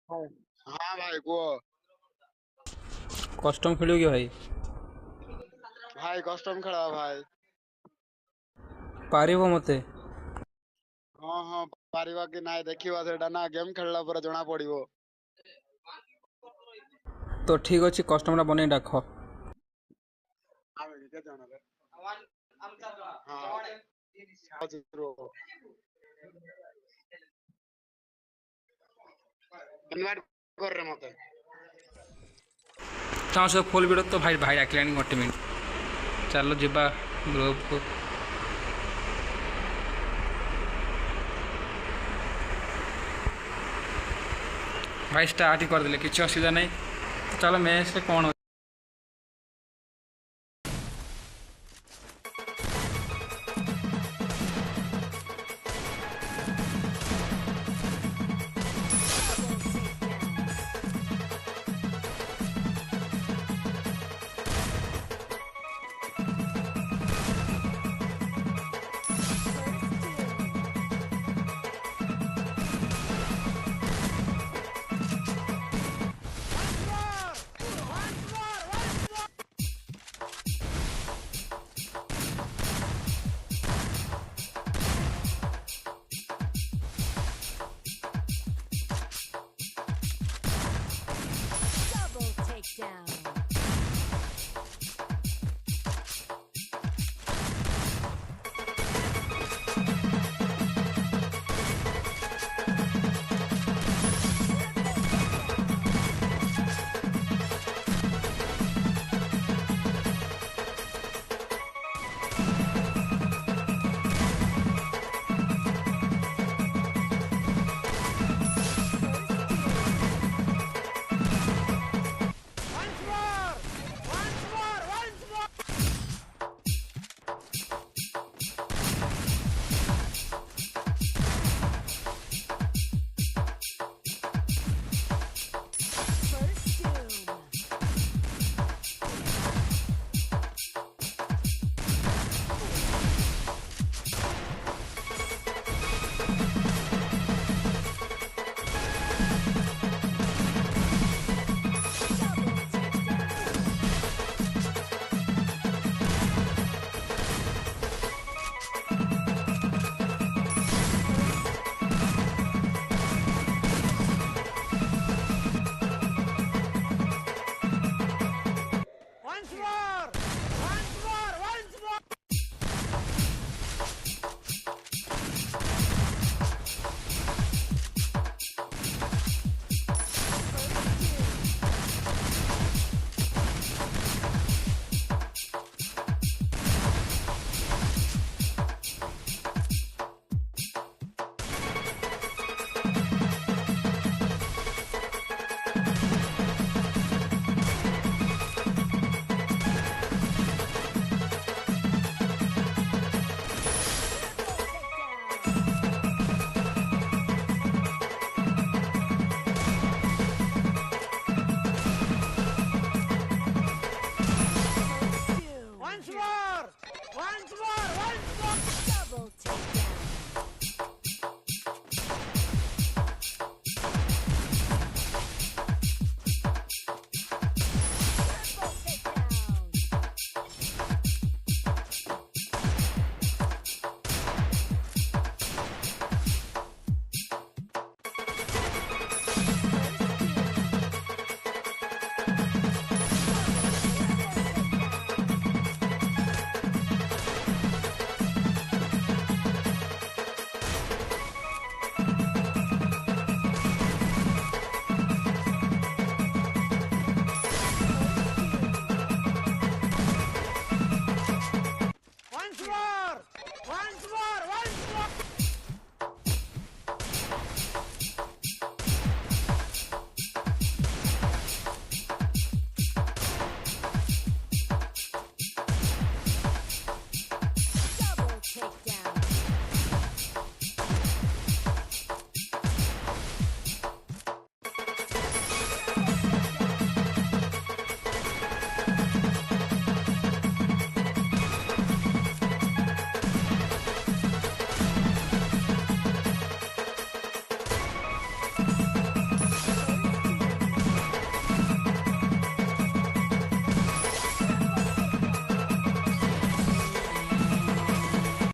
हाँ हाँ भाई कुह। कस्टम खेलियो कि भाई? भाई कस्टम खेला भाई। पारिबो मते? हाँ हाँ पारिबा कि नाय देखिबा सेटा ना गेम खेलला पर जणा पड़िबो। तो ठीक अछि कस्टमरा बनै डाख। आवे के जणा रे। हाँ हजुर इनवाइट कर रे मते। तम सब फुल वीडियो तो भाई भाई डाकिलानी गोटे मिनिट। चलो जिबा ग्रुप को। भाई स्टार्ट ही कर देले किसी असुविधा नहीं। तो चलो मैच से कौन